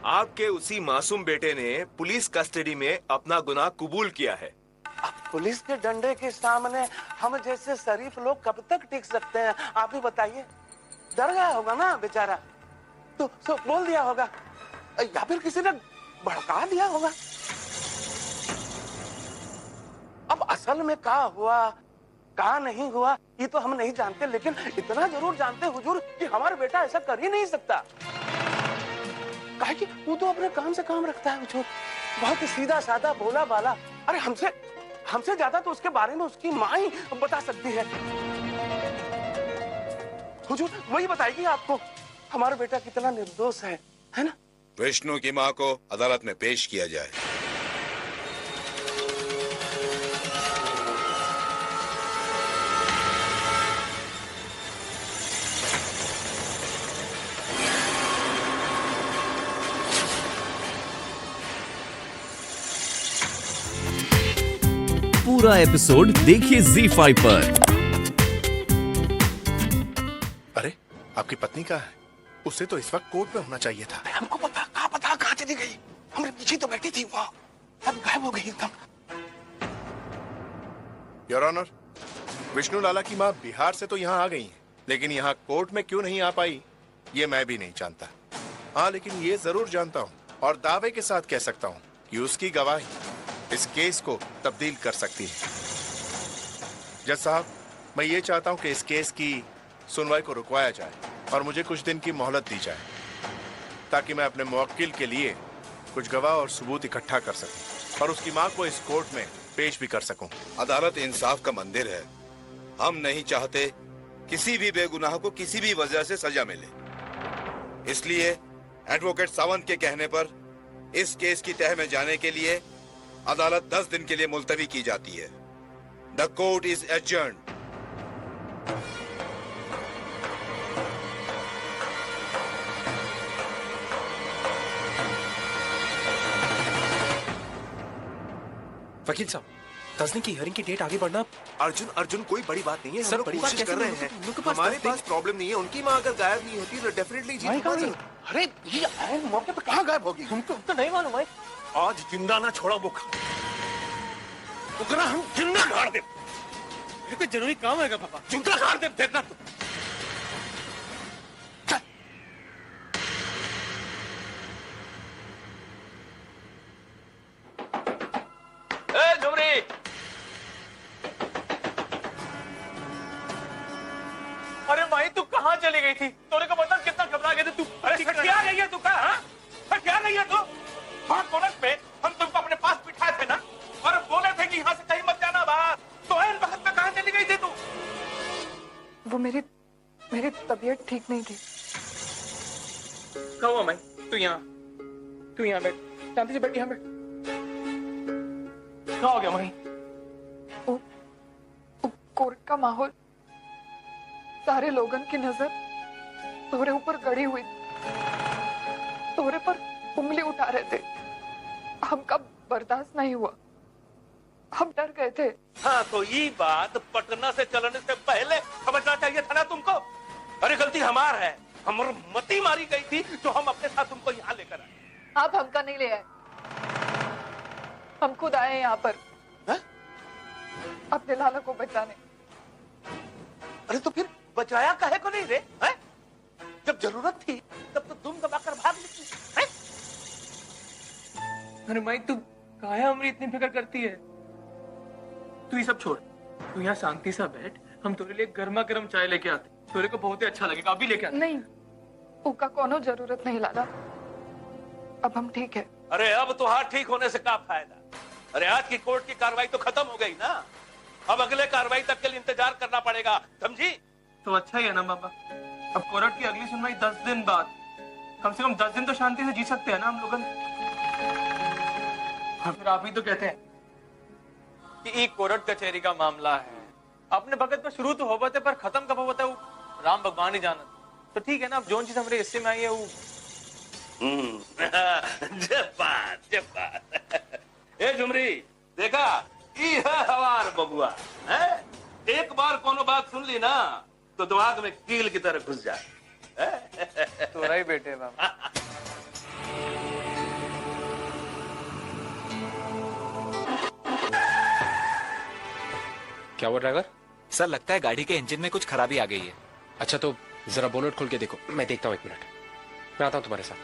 आपके उसी मासूम बेटे ने पुलिस कस्टडी में अपना गुनाह कबूल किया है। अब पुलिस के डंडे के सामने हम जैसे शरीफ लोग कब तक टिक सकते हैं? आप ही बताइए। डर गया होगा ना बेचारा, तो बोल दिया होगा या फिर किसी ने भड़का दिया होगा। अब असल में क्या हुआ क्या नहीं हुआ ये तो हम नहीं जानते, लेकिन इतना जरूर जानते हुजूर कि हमारा बेटा ऐसा कर ही नहीं सकता। काहे कि वो तो अपने काम से काम रखता है हुजूर, बहुत ही सीधा साधा भोला भाला। अरे हमसे ज्यादा तो उसके बारे में उसकी माँ ही बता सकती है। हुजूर वही बताएगी आपको हमारा बेटा कितना निर्दोष है ना? विष्णु की माँ को अदालत में पेश किया जाए। पूरा एपिसोड देखिए ZEE5 पर। अरे आपकी पत्नी कहाँ है? उसे तो इस वक्त कोर्ट में होना चाहिए था। हमको पता कहाँ चली गई? हमारे पीछे तो बैठी थी वो, अब गायब हो गई एकदम। योर ऑनर, विष्णु लाला की माँ बिहार से तो यहाँ आ गई है, लेकिन यहाँ कोर्ट में क्यों नहीं आ पाई ये मैं भी नहीं जानता। हाँ, लेकिन ये जरूर जानता हूँ और दावे के साथ कह सकता हूँ कि उसकी गवाही इस केस को तब्दील कर सकती है। जज साहब, मैं ये चाहता हूँ कि इस केस की सुनवाई को रुकवाया जाए और मुझे कुछ दिन की मोहलत दी जाए ताकि मैं अपने मुवक्किल के लिए कुछ गवाह और सबूत इकट्ठा कर सकूं और उसकी मां को इस कोर्ट में पेश भी कर सकूं। अदालत इंसाफ का मंदिर है। हम नहीं चाहते किसी भी बेगुनाह को किसी भी वजह से सजा मिले। इसलिए एडवोकेट सावंत के कहने पर इस केस की तह में जाने के लिए अदालत 10 दिन के लिए मुलतवी की जाती है। The court is adjourned. वकील साहब, 10 दिन की हियरिंग की डेट आगे बढ़ना। अर्जुन कोई बड़ी बात नहीं है। सर, हम लोग बड़ी बात कोशिश कैसे कर रहे नहीं हैं। होगी? हमारे पास प्रॉब्लम नहीं है। उनकी माँ अगर गायब नहीं होती तो डेफिनेटली जीत पाती। अरे ये आए मौके पे कहाँ गायब होगी? हमको तो नहीं मालूम भाई। आज जिंदा ना छोड़ा वो उकरा हम जिंदा गाड़ दे। मेरे को जरूरी काम आएगा पापा। जिंदा गाड़ दे, देखना तू। झुमरी, अरे भाई तू कहाँ चली गई थी? तोरे को पता कितना घबरा गए थे तू? अरे क्या गई है तू? क्या गई है तू? वहाँ कोर्ट पे हम तुमको अपने पास बिठाए थे ना और बोले थे कि यहाँ से कहीं मत जाना बाहर, तो इन वक्त में कहाँ चली गई थी तू? वो मेरी तबीयत ठीक नहीं थी। कहाँ हुआ मैं? तू यहाँ बैठ, शांति से बैठ, यहाँ बैठ। क्या हो गया मई? कोर्ट का माहौल, सारे लोगन की नजर तोरे ऊपर गड़ी हुई, तोरे पर उंगली उठा रहे थे। हमका बर्दाश्त नहीं हुआ, हम डर गए थे। हाँ, तो ये बात पटना से चलने से पहले समझना चाहिए था ना तुमको। अरे गलती हमार है, हमारी मती मारी गई थी जो हम अपने साथ तुमको यहाँ लेकर आए। आप हमका नहीं ले आए, हम खुद आए यहाँ पर अपने लाला को बचाने। अरे तो फिर बचाया काहे को नहीं रे? है? जब जरूरत थी तब तो तुम दबाकर भाग निकली। अरे माई, तू काहे हमारी इतनी फिक्र करती है? तू ये सब छोड़, तू यहाँ शांति से बैठ। हम तेरे लिए गर्मा गर्म चाय लेके आते, तेरे को बहुत ही अच्छा लगेगा। अभी लेके आते। नहीं, उसका कोनो जरूरत नहीं लाला, अब हम ठीक है। अरे अब तो हाथ ठीक होने से क्या फायदा? अरे आज की कोर्ट की कार्रवाई तो खत्म हो गई ना, अब अगले कार्रवाई तक के लिए इंतजार करना पड़ेगा, समझी? तो अच्छा ही है ना बाबा। अब कोर्ट की अगली सुनवाई 10 दिन बाद, कम से कम 10 दिन तो शांति से जी सकते हैं ना हम लोग। और फिर आप ही तो कहते हैं कि एक कोर्ट कचहरी का मामला है, अपने भगत में शुरू तो हो बाते पर खत्म कब होता है वो राम भगवान ही जाना। तो ठीक है ना, अब जो चीज हमारे हिस्से में आई है वो जब ए झुमरी, देखा ई है हवार बबुआ है? एक बार कोनो बात सुन ली ना तो दिमाग में कील की तरह घुस जाए। तो रही बेटे बाबा। क्या हुआ ड्राइवर? सर लगता है गाड़ी के इंजन में कुछ खराबी आ गई है। अच्छा तो जरा बोनट खोल के देखो, मैं देखता हूँ, 1 मिनट, मैं आता हूँ तुम्हारे साथ।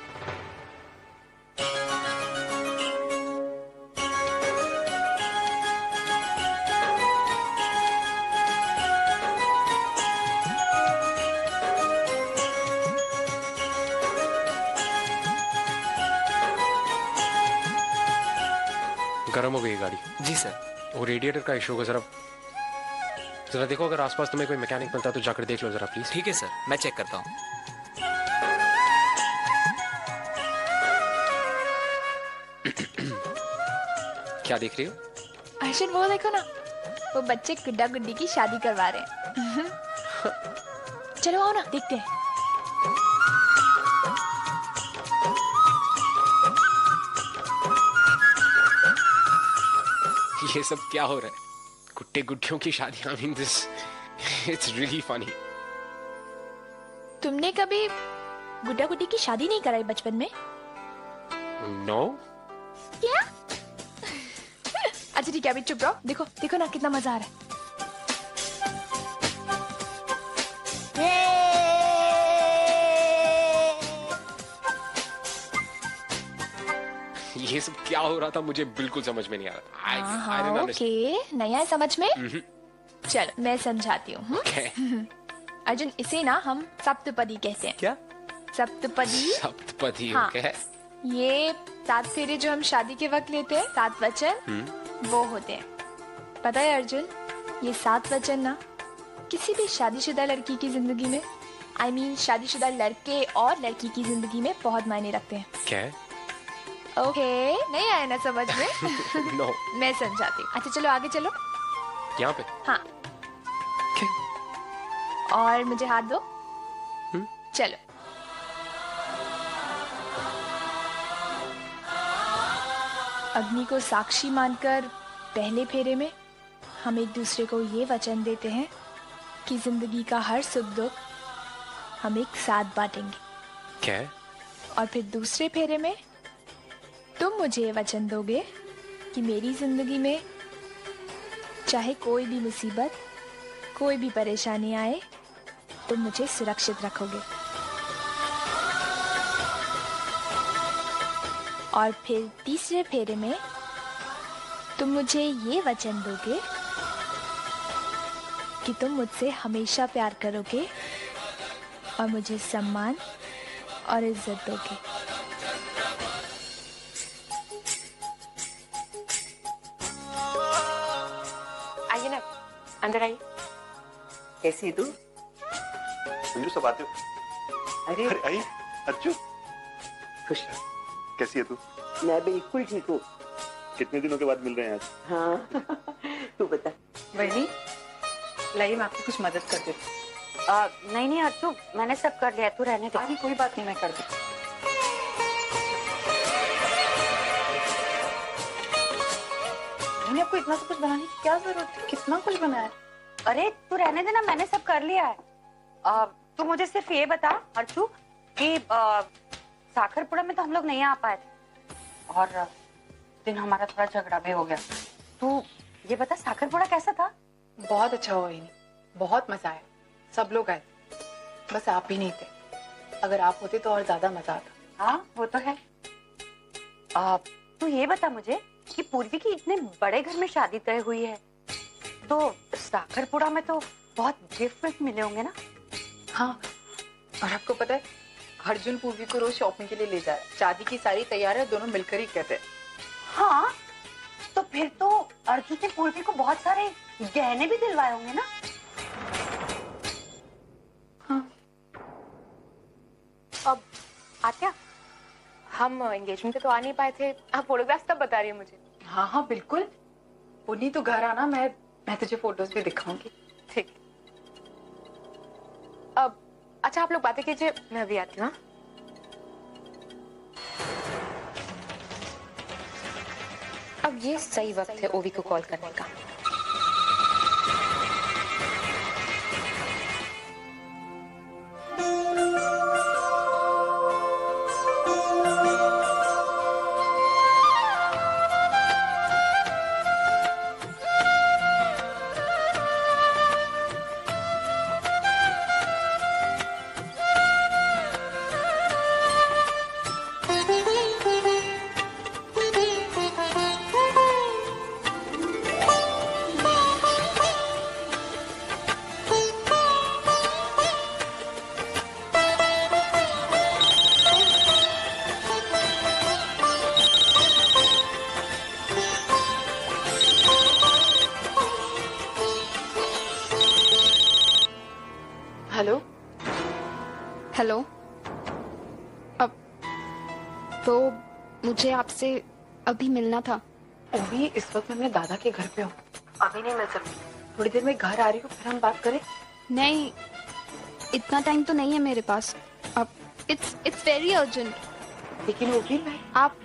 गर्म हो गई है गाड़ी। जी सर। वो रेडिएटर का इशू होगा, जरा जरा देखो, अगर आसपास तुम्हें कोई मैकेनिक मिलता है तो जाकर देख लो जरा प्लीज। ठीक है सर, मैं चेक करता हूँ। क्या देख रही हो? अर्जुन वो देखो ना, वो बच्चे गुड्डा गुड्डी की शादी करवा रहे हैं। चलो आओ ना देखते हैं। ये सब क्या हो रहा है? गुड्डे गुड्डियों की शादी, I mean this it's really funny. तुमने कभी गुड्डा गुड्डी की शादी नहीं कराई बचपन में? नो। क्या? अच्छा ठीक है, अभी चुप रहो। देखो देखो ना कितना मजा आ रहा है। ये सब क्या हो रहा था मुझे बिल्कुल समझ में नहीं आ रहा। I don't understand. ओके, नहीं आया समझ में? चलो मैं समझाती हूँ। Okay. अर्जुन इसे ना हम सप्तपदी कहते हैं। क्या? सप्तपदी। सप्तपदी। हाँ। okay. ये 7 फेरे जो हम शादी के वक्त लेते हैं, 7 वचन, वो होते हैं। पता है अर्जुन, ये 7 वचन ना किसी भी शादीशुदा लड़की की जिंदगी में, I mean शादीशुदा लड़के और लड़की की जिंदगी में बहुत मायने रखते हैं। क्या है? ओके, नहीं आया ना समझ में? No. मैं समझाती हूँ। अच्छा चलो आगे चलो। यहाँ पे? हाँ। और मुझे हाथ दो। चलो। अग्नि को साक्षी मानकर पहले फेरे में हम एक दूसरे को ये वचन देते हैं कि जिंदगी का हर सुख दुख हम एक साथ बांटेंगे। क्या है? और फिर दूसरे फेरे में तुम मुझे ये वचन दोगे कि मेरी जिंदगी में चाहे कोई भी मुसीबत, कोई भी परेशानी आए, तुम मुझे सुरक्षित रखोगे। और फिर तीसरे फेरे में तुम मुझे ये वचन दोगे कि तुम मुझसे हमेशा प्यार करोगे और मुझे सम्मान और इज्जत दोगे। आइए ना, अंदर आइए। कैसी है तू? संजू सब आते हो। अरे आई अच्छू, खुश रह। कैसी है तू? मैं बिल्कुल ठीक हूँ। कितने दिनों के बाद मिल रहे हैं आज? हाँ। तू बता। बहनी, लाइए मैं आपकी कुछ मदद कर देती हूँ। नहीं नहीं अच्छू, मैंने सब कर लिया, तू रहने दो। अरे कोई बात नहीं, मैं कर दूँ। आपको इतना सब कुछ बनाने की क्या जरूरत है? कितना कुछ बनाया? अरे तू रहने देना, मैंने सब कर लिया है। तू मुझे सिर्फ ये बता अर्चू कि साखरपुड़ा में तो हम लोग नहीं आ पाए थे और दिन हमारा थोड़ा झगड़ा भी हो गया। तू ये बता साखरपुड़ा कैसा था? बहुत अच्छा हुआ ही नहीं, बहुत मजा आया, सब लोग आए, बस आप ही नहीं थे। अगर आप होते तो और ज्यादा मजा आता। हाँ वो तो है। तू ये बता मुझे कि पूर्वी की इतने बड़े घर में शादी तय हुई है, तो साखरपुड़ा में तो बहुत गिफ्ट मिले होंगे ना? हाँ, और आपको पता है अर्जुन पूर्वी को रोज शॉपिंग के लिए ले जा रहा है। शादी की सारी तैयारियां दोनों मिलकर ही करते हैं। हाँ, तो फिर तो अर्जुन ने पूर्वी को बहुत सारे गहने भी दिलवाए होंगे ना? हाँ। अब आत्या, हम एंगेजमेंट पे तो आ नहीं पाए थे, आप फोटोग्राफ्स कब बता रही है मुझे? हाँ हाँ बिल्कुल, उन्हीं तो घर आना, मैं तुझे फोटोज भी दिखाऊंगी। ठीक। अब अच्छा आप लोग बातें कीजिए, मैं अभी आती हूँ। अब ये सही वक्त है ओवी को कॉल करने का। हेलो। अब तो मुझे आपसे अभी मिलना था। अभी इस वक्त मैं अपने दादा के घर पे हूँ, अभी नहीं मिल सकती। थोड़ी देर में घर आ रही हूँ, फिर हम बात करें। नहीं, इतना टाइम तो नहीं है मेरे पास। अब इट्स वेरी अर्जेंट। लेकिन वो भी आप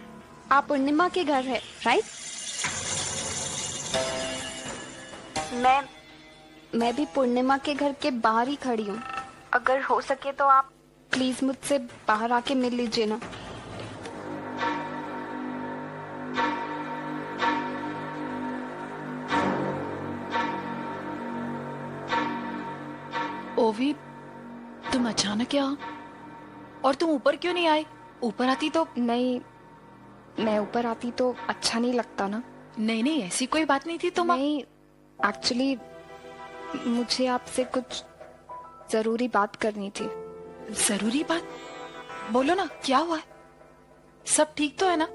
पूर्णिमा के घर है, राइट? मैं भी पूर्णिमा के घर के बाहर ही खड़ी हूँ। अगर हो सके तो आप प्लीज मुझसे बाहर आके मिल लीजिए ना। ओवी, तुम अचानक यहाँ? और तुम ऊपर क्यों नहीं आई? ऊपर आती तो। नहीं, मैं ऊपर आती तो अच्छा नहीं लगता ना। नहीं नहीं, ऐसी कोई बात नहीं थी। तुम नहीं, एक्चुअली मुझे आपसे कुछ जरूरी बात करनी थी। जरूरी बात? बोलो ना, क्या हुआ है? सब ठीक तो है ना?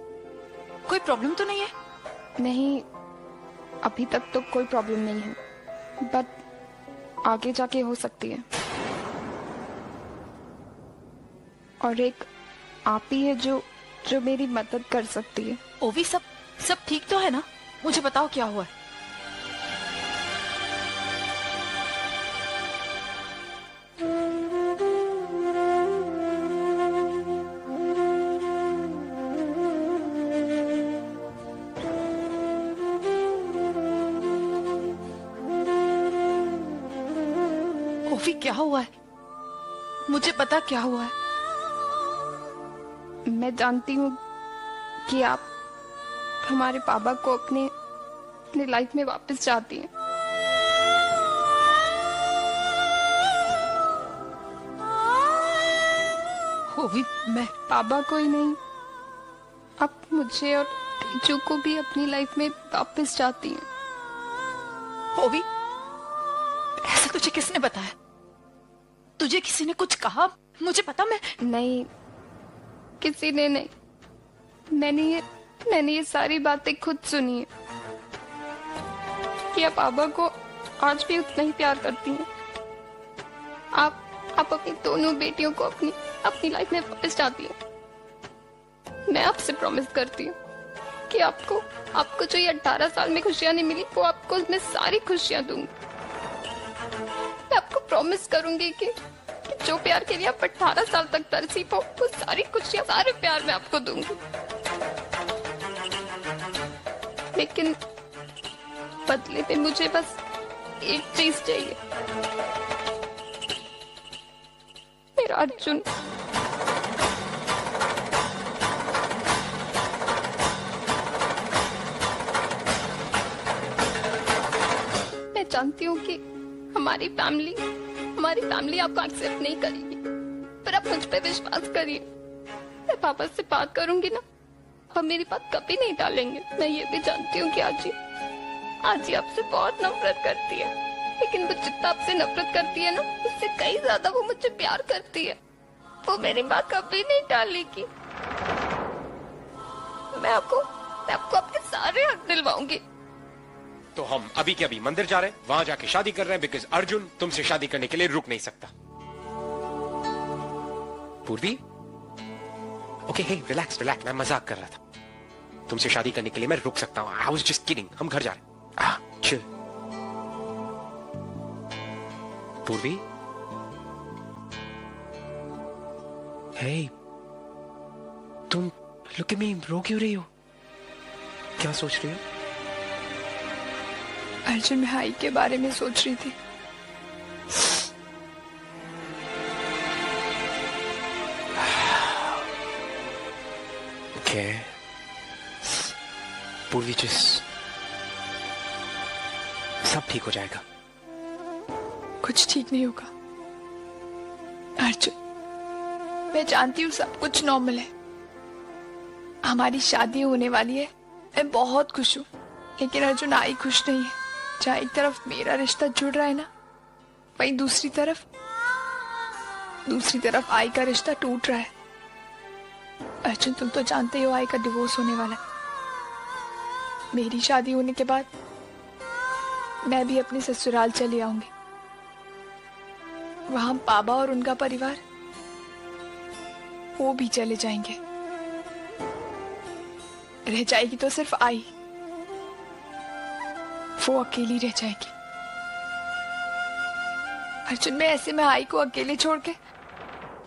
कोई प्रॉब्लम तो नहीं है? नहीं, अभी तक तो कोई प्रॉब्लम नहीं है, बट आगे जाके हो सकती है। और एक आप ही है जो मेरी मदद कर सकती है। ओवी, सब ठीक तो है ना? मुझे बताओ क्या हुआ है। ओवी, क्या हुआ है? मुझे पता क्या हुआ है। मैं जानती हूँ कि आप हमारे पापा को अपने लाइफ में वापस चाहती हैं। ओवी, मैं पापा को ही नहीं, आप मुझे और तेजू को भी अपनी लाइफ में वापस चाहती हैं। ओवी, ऐसा तुझे किसने बताया? तुझे किसी ने कुछ कहा? मुझे पता। मैं नहीं, किसी ने नहीं। मैंने ये सारी बातें खुद सुनी है कि आप पापा को आज भी उतना ही प्यार करती हैं। आप अपनी दोनों बेटियों को अपनी लाइफ में वापस चाहती हैं। मैं आपसे प्रॉमिस करती हूँ कि आपको जो ये 18 साल में खुशियां नहीं मिली, वो आपको मैं सारी खुशियां दूंगी। मैं आपको प्रॉमिस करूंगी कि जो प्यार के लिए आप 18 साल तक तरसी पाओ, वो सारी खुशियां, सारे प्यार मैं आपको दूंगी। लेकिन बदले में मुझे बस एक चीज चाहिए, मेरा अर्जुन। मैं जानती हूँ कि हमारी फैमिली आपको एक्सेप्ट नहीं करेगी, पर आप मुझ पे विश्वास करिए। मैं पापा से बात करूंगी ना, हम मेरी बात कभी नहीं टालेंगे। मैं ये भी जानती हूँ कि आज ही आपसे बहुत नफरत करती है, लेकिन वो जितना आपसे नफरत करती है ना, उससे कई ज्यादा वो मुझे प्यार करती है। वो मेरी बात कभी नहीं टालेगी। मैं आपको अपने सारे हक दिलवाऊंगी। तो हम अभी के अभी मंदिर जा रहे हैं, वहां जाके शादी कर रहे हैं, बिकॉज अर्जुन तुमसे शादी करने के लिए रुक नहीं सकता। पूर्वी, ओके, हे रिलैक्स, मैं मजाक कर रहा था। तुमसे शादी करने के लिए मैं रुक सकता हूँ। I was just kidding. हम घर जा रहे हैं। चिल। पूर्वी, हे, तुम लुक एट मी, रो क्यों रही हो? क्या सोच रही हो? अर्जुन, मैं आई के बारे में सोच रही थी। Okay. पूर्वी, सब ठीक हो जाएगा। कुछ ठीक नहीं होगा अर्जुन, मैं जानती हूँ सब कुछ नॉर्मल है। हमारी शादी होने वाली है, मैं बहुत खुश हूँ। लेकिन अर्जुन, आई खुश नहीं है। जहाँ एक तरफ मेरा रिश्ता जुड़ रहा है ना, वहीं दूसरी तरफ आई का रिश्ता टूट रहा है। अर्जुन, तुम तो जानते हो आई का डिवोर्स होने वाला है। मेरी शादी होने के बाद मैं भी अपने ससुराल चली आऊंगी। वहां बाबा और उनका परिवार वो भी चले जाएंगे। रह जाएगी तो सिर्फ आई, वो अकेली रह जाएगी। अर्जुन, मैं ऐसे में आई को अकेले छोड़ के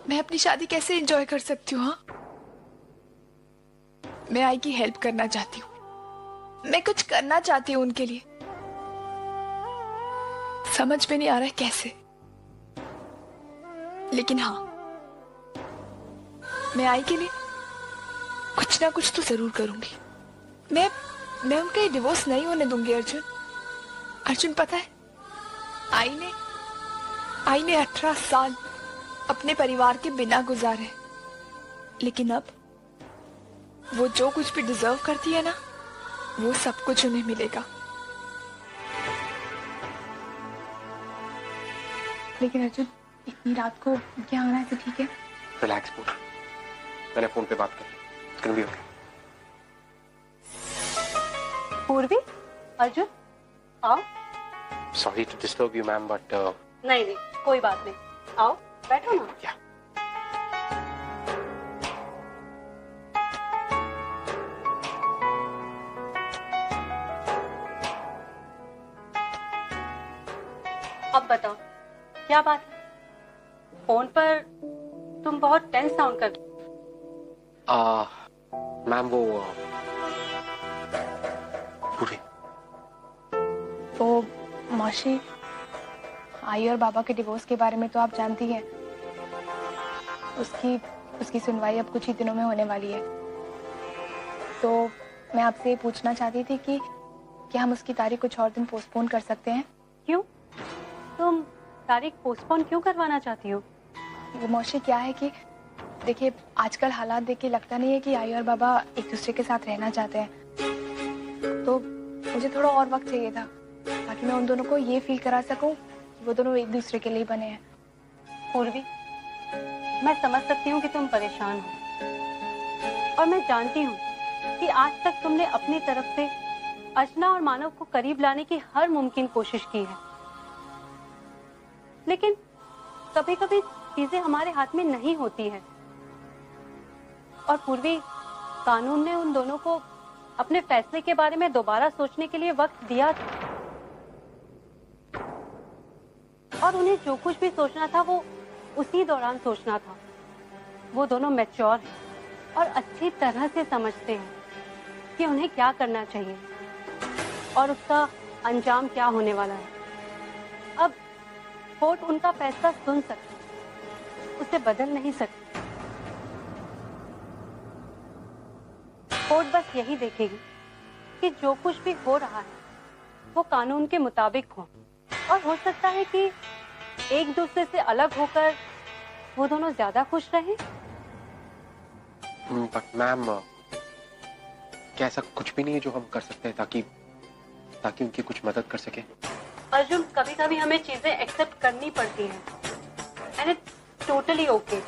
मैं अपनी शादी कैसे एंजॉय कर सकती हूँ? हाँ, मैं आई की हेल्प करना चाहती हूँ, मैं कुछ करना चाहती हूँ उनके लिए। समझ में नहीं आ रहा है कैसे, लेकिन हाँ, मैं आई के लिए कुछ ना कुछ तो जरूर करूंगी। मैं उनका ये डिवोर्स नहीं होने दूंगी। अर्जुन, अर्जुन पता है, आई ने 18 साल अपने परिवार के बिना गुजारे, लेकिन अब वो जो कुछ भी डिजर्व करती है ना, वो सब कुछ उन्हें मिलेगा। लेकिन अर्जुन, इतनी रात को क्या आना है तो ठीक है। रिलैक्स पूरा, मैंने फोन पे बात की। It's gonna be okay. पूर्वी, अर्जुन, आओ। Sorry to disturb you, ma'am, but नहीं नहीं, कोई बात नहीं, आओ बैठो ना। Yeah. अब बताओ क्या बात है? फोन पर तुम बहुत टेंस साउंड कर। मैम वो पूरी वो मौसी, आई और बाबा के डिवोर्स के बारे में तो आप जानती हैं। उसकी सुनवाई अब कुछ ही दिनों में होने वाली है। तो मैं आपसे पूछना चाहती थी कि क्या हम उसकी तारीख कुछ और दिन पोस्टपोन कर सकते हैं? क्यों? तुम तारीख पोस्टपोन क्यों करवाना चाहती हो? वो मौसी, क्या है कि देखिए, आजकल हालात देख के लगता नहीं है कि आई और बाबा एक दूसरे के साथ रहना चाहते हैं। तो मुझे थोड़ा और वक्त चाहिए था ताकि मैं उन दोनों को ये फील करा सकूं कि वो दोनों एक दूसरे के लिए बने हैं। पूर्वी, मैं समझ सकती हूँ कि तुम परेशान हो, और मैं जानती हूँ कि आज तक तुमने अपनी तरफ से अर्चना और मानव को करीब लाने की हर मुमकिन कोशिश की है, लेकिन कभी कभी चीजें हमारे हाथ में नहीं होती है। और पूर्वी, कानून ने उन दोनों को अपने फैसले के बारे में दोबारा सोचने के लिए वक्त दिया था, और उन्हें जो कुछ भी सोचना था वो उसी दौरान सोचना था। वो दोनों मैच्योर हैं और अच्छी तरह से समझते हैं कि उन्हें क्या करना चाहिए और उसका अंजाम क्या होने वाला है। अब कोर्ट उनका फैसला सुन सकती, उसे बदल नहीं सकती। कोर्ट बस यही देखेगी कि जो कुछ भी हो रहा है वो कानून के मुताबिक हो, और हो सकता है कि एक दूसरे से अलग होकर वो दोनों ज्यादा खुश रहें। बट मैम, क्या ऐसा कुछ भी नहीं है जो हम कर सकते हैं ताकि उनकी कुछ मदद कर सके? अर्जुन, कभी कभी हमें चीजें एक्सेप्ट करनी पड़ती हैं, एंड इट्स टोटली ओके।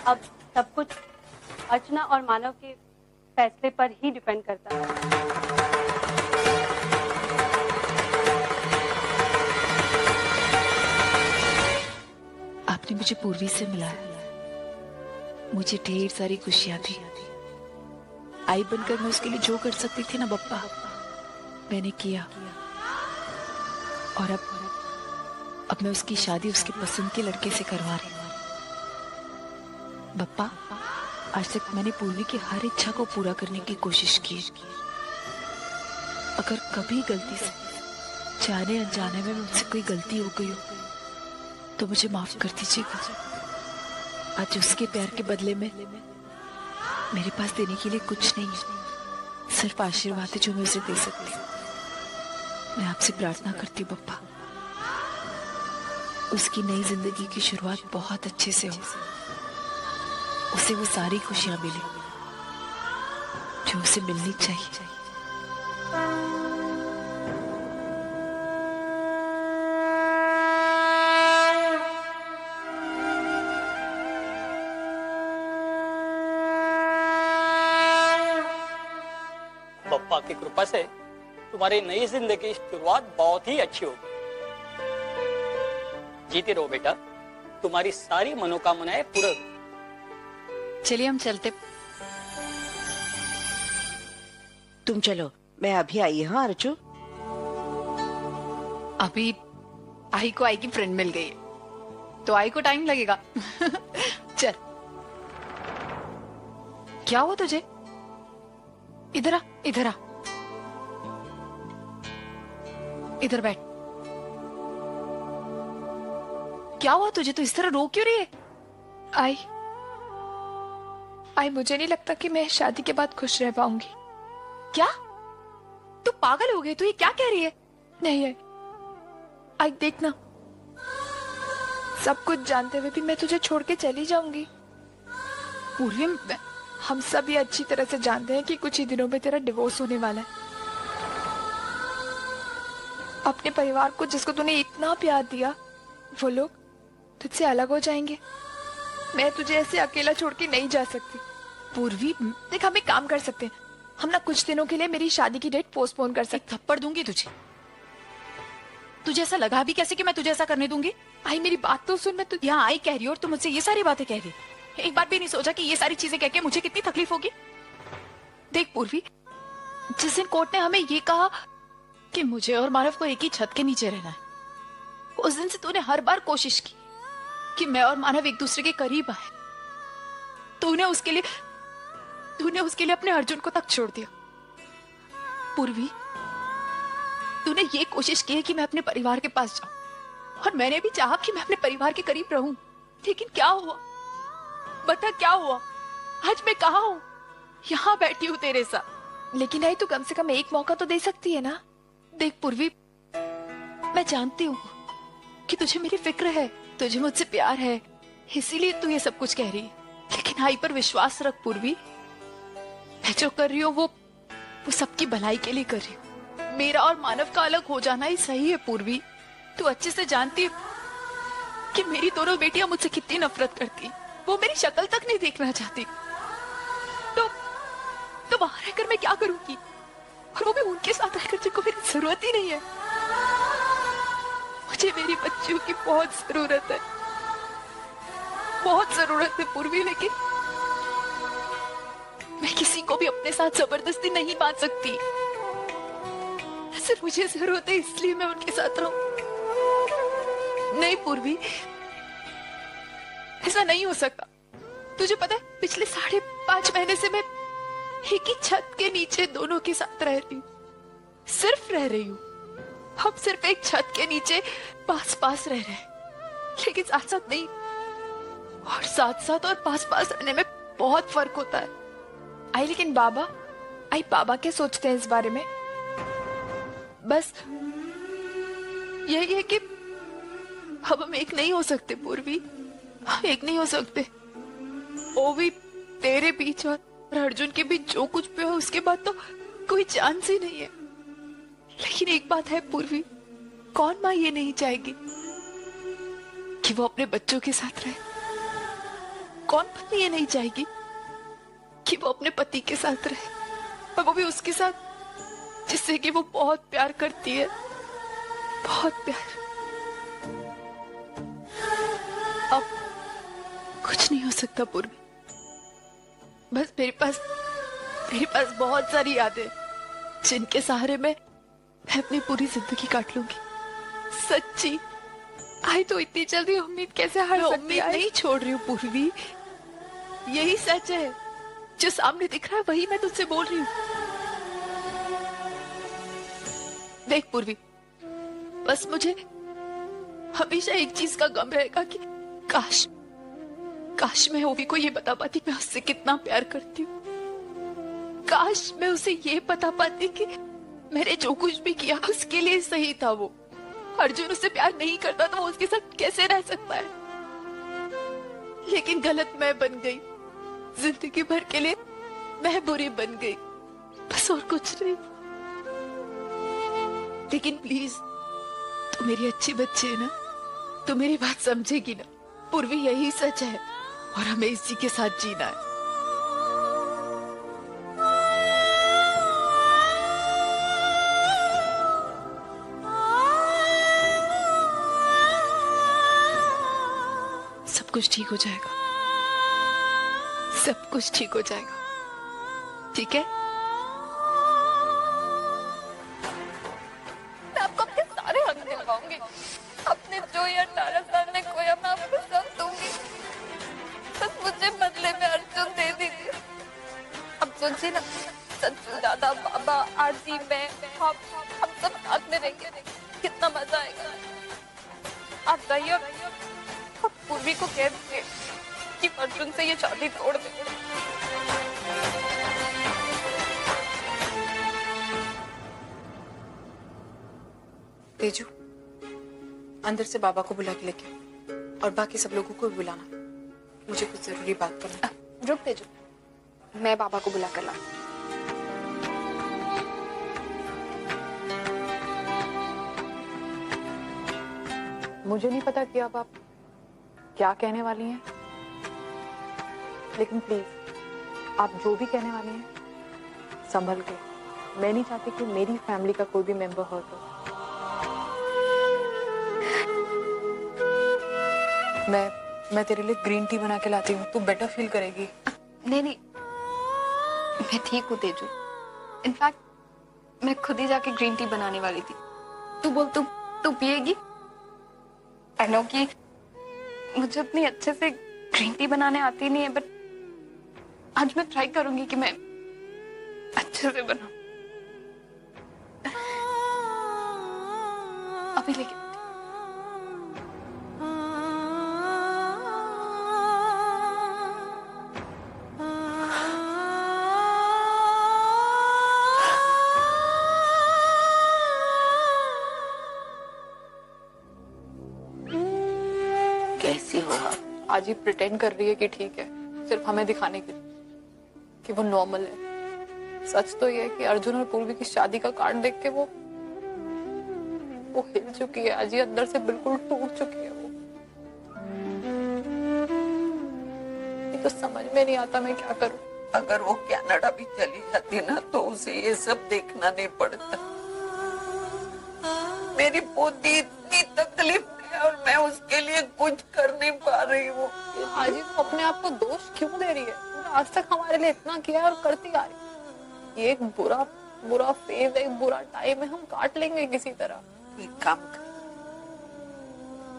अब सब कुछ अर्चना और मानव के फैसले पर ही डिपेंड करता है। आपने मुझे पूर्वी से मिलाया, मुझे ढेर सारी खुशियां थी। आई बनकर मैं उसके लिए जो कर सकती थी ना बप्पा, मैंने किया। और अब मैं उसकी शादी उसकी पसंद के लड़के से करवा रही हूँ। बप्पा, आज तक मैंने पूर्वी की हर इच्छा को पूरा करने की कोशिश की। अगर कभी गलती से जाने अनजाने में मुझसे कोई गलती हो गई हो तो मुझे माफ कर दीजिएगा। आज उसके प्यार के बदले में मेरे पास देने के लिए कुछ नहीं है, सिर्फ आशीर्वाद है जो मैं उसे दे सकती हूँ। मैं आपसे प्रार्थना करती हूँ बप्पा, उसकी नई जिंदगी की शुरुआत बहुत अच्छे से हो, उसे वो सारी खुशियां मिले जो उसे मिलनी चाहिए। पप्पा की कृपा से तुम्हारी नई जिंदगी की शुरुआत बहुत ही अच्छी होगी। जीते रहो बेटा, तुम्हारी सारी मनोकामनाएं पूर्ण। चलिए हम चलते। तुम चलो, मैं अभी आई। हाँ अर्जू, अभी आई को आई की फ्रेंड मिल गई है, तो आई को टाइम लगेगा। चल। क्या हुआ तुझे? इधर आ, इधर आ, इधर बैठ। क्या हुआ तुझे? तू इस तरह रो क्यों रही है? आई मुझे नहीं लगता कि मैं शादी के बाद खुश रह पाऊंगी। क्या? तू पागल हो गई? तू ये क्या कह रही है? नहीं आई देखना, सब कुछ जानते हुए भी मैं तुझे छोड़ के चली जाऊंगी। पूर्वी, हम सब ये अच्छी तरह से जानते हैं कि कुछ ही दिनों में तेरा डिवोर्स होने वाला है। अपने परिवार को जिसको तूने इतना प्यार दिया, वो लोग तुझसे अलग हो जाएंगे। मैं तुझे ऐसे अकेला छोड़ के नहीं जा सकती। पूर्वी, देख, हम एक काम कर सकते हैं, हम ना कुछ दिनों के लिए मेरी शादी की डेट पोस्टपोन कर सकते। थप्पड़ दूंगी तुझे। तुझे ऐसा लगा भी कैसे कि मैं तुझे ऐसा करने दूंगी? आई मेरी बात तो सुन। मैं तो यहाँ आई कह रही और तुम मुझसे ये सारी बातें कह रही। एक बार भी नहीं सोचा कि ये सारी चीजें कह के मुझे कितनी तकलीफ होगी? देख पूर्वी, जिस दिन कोर्ट ने हमें ये कहा कि मुझे और मानव को एक ही छत के नीचे रहना है, उस दिन से तूने हर बार कोशिश की कि मैं और मानव एक दूसरे के करीब आए। तूने उसके लिए अपने अर्जुन को तक छोड़ दिया। पूर्वी, तूने ये कोशिश की है कि मैं अपने परिवार के पास जाऊं, और मैंने भी चाहा कि मैं अपने परिवार के करीब रहूं, लेकिन क्या हुआ? बता क्या हुआ? आज मैं कहाँ हूँ? यहाँ बैठी हूँ तेरे साथ। लेकिन आई तू कम से कम एक मौका तो दे सकती है ना। देख पूर्वी, मैं जानती हूँ कि तुझे मेरी फिक्र है, तुझे मुझसे प्यार है, इसीलिए तू ये सब कुछ कह रही है। लेकिन आई पर विश्वास रख पूर्वी, मैं जो कर रही हूँ वो सबकी भलाई के लिए कर रही हूँ। मेरा और मानव का अलग हो जाना ही सही है पूर्वी। तू अच्छे से जानती है कि मेरी दोनों बेटियां मुझसे कितनी नफरत करती, वो मेरी शक्ल तक नहीं देखना चाहती। तो बाहर रहकर मैं क्या करूंगी? और वो भी उनके साथ रहकर जिनको मेरी जरूरत ही नहीं है। मुझे मेरी बच्चियों की बहुत जरूरत है, बहुत जरूरत है पूर्वी, लेकिन मैं किसी को भी अपने साथ जबरदस्ती नहीं बांध सकती। सिर्फ मुझे जरूरत है इसलिए मैं उनके साथ रहूं। नहीं पूर्वी, ऐसा नहीं हो सकता। तुझे पता है, पिछले 5.5 महीने से मैं एक ही छत के नीचे दोनों के साथ रह रही हूँ, सिर्फ रह रही हूँ। हम सिर्फ एक छत के नीचे पास पास रह रहे हैं, लेकिन साथ साथ नहीं। और साथ साथ और पास पास रहने में बहुत फर्क होता है। आई लेकिन बाबा क्या सोचते हैं इस बारे में? बस यही है कि अब हम एक नहीं हो सकते पूर्वी, हम एक नहीं हो सकते। वो भी तेरे बीच और अर्जुन के बीच जो कुछ भी हो, उसके बाद तो कोई चांस ही नहीं है। लेकिन एक बात है पूर्वी, कौन माँ ये नहीं चाहेगी कि वो अपने बच्चों के साथ रहे? कौन पत्नी ये नहीं चाहेगी कि वो अपने पति के साथ रहे, और वो भी उसके साथ जिससे कि वो बहुत प्यार करती है, बहुत प्यार। अब कुछ नहीं हो सकता पूर्वी। बस मेरे पास बहुत सारी यादें, जिनके सहारे मैं अपनी पूरी जिंदगी काट लूंगी। सच्ची। आई तो इतनी जल्दी उम्मीद कैसे हार सकती है? उम्मीद नहीं छोड़ रही हूँ पूर्वी, यही सच है। जो सामने दिख रहा है वही मैं तुझसे बोल रही हूँ। देख पूर्वी, बस मुझे हमेशा एक चीज का गम रहेगा कि काश मैं ओवी को ये बता पाती मैं उससे कितना प्यार करती हूँ। काश मैं उसे ये बता पाती कि मैंने जो कुछ भी किया उसके लिए सही था। वो अर्जुन उससे प्यार नहीं करता तो वो उसके साथ कैसे रह सकता है? लेकिन गलत मैं बन गई, जिंदगी भर के लिए मैं बुरी बन गई, बस और कुछ नहीं। लेकिन प्लीज, तू मेरी अच्छी बच्ची है ना, तू मेरी बात समझेगी ना? पूर्वी, यही सच है और हमें इसी के साथ जीना है। कुछ ठीक हो जाएगा, सब कुछ ठीक हो जाएगा, ठीक है? मैं आपको अपने सारे हक दिलवाऊंगी। अपने जो ये 18 साल में खोया मैं आपको सब दूंगी। बस मुझे बदले में अर्जुन दे दीजिए। अब सोचिए ना, सच्चू, दादा, बाबा, आरती, मैं, हम सब साथ में रहेंगे, कितना मजा आएगा। आप जाइए और पूर्वी को कह दीजिए कि अर्जुन से ये शादी तोड़ दे। तेजू, अंदर से बाबा को बुला के लेके और बाकी सब लोगों को भी बुलाना, मुझे कुछ जरूरी बात करना। रुक तेजू, मैं बाबा को बुला कर ला। मुझे नहीं पता कि अब आप क्या कहने वाली हैं, लेकिन प्लीज आप जो भी कहने वाली हैं संभल के। मैं नहीं चाहती कि मेरी फैमिली का कोई भी मेंबर हर्ट हो। मैं तेरे लिए ग्रीन टी बना के लाती हूँ, तू बेटर फील करेगी। नहीं, मैं ठीक हूँ तेजू। इनफैक्ट मैं खुद ही जाके ग्रीन टी बनाने वाली थी। तू बोल, तू पिएगी? आई नो कि मुझे उतनी अच्छे से ग्रीन टी बनाने आती नहीं है, बट आज मैं ट्राई करूंगी कि मैं अच्छे से बनाऊं। अभी लेके कैसी हो आप? आज ही प्रिटेंड कर रही है कि ठीक है, सिर्फ हमें दिखाने के लिए कि वो नॉर्मल है। सच तो ये है कि अर्जुन और पूर्वी की शादी का कार्ड देख के वो हिल चुकी है। आज ही अंदर से बिल्कुल टूट चुकी है वो। ये तो समझ में नहीं आता मैं क्या करूं। अगर वो कनाडा भी चली जाती ना तो उसे ये सब देखना नहीं पड़ता। मेरी पोती इतनी तकलीफ में और मैं उसके लिए कुछ कर नहीं पा रही हूँ। आज ही वो अपने आप को दोष क्यों दे रही है? आज तक हमारे लिए इतना किया है और करती आ रही है। ये एक बुरा फेज है, एक बुरा टाइम है, हम काट लेंगे किसी तरह। एक काम कर,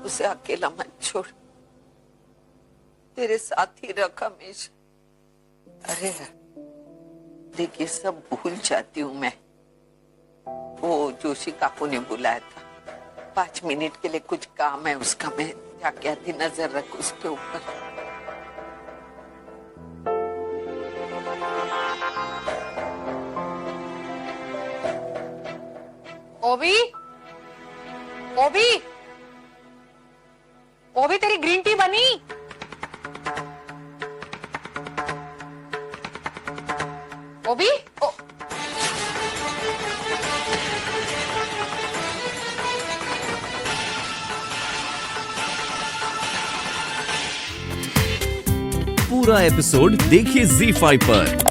उसे अकेला मत छोड़, तेरे साथ ही रख हमेशा। अरे देखिए, सब भूल जाती हूँ मैं। वो जोशी काकू ने बुलाया था, 5 मिनट के लिए कुछ काम है उसका, मैं जाके आती। नजर रख उसके ऊपर। ओबी तेरी ग्रीन टी बनी? ओबी पूरा एपिसोड देखिए ZEE5 पर।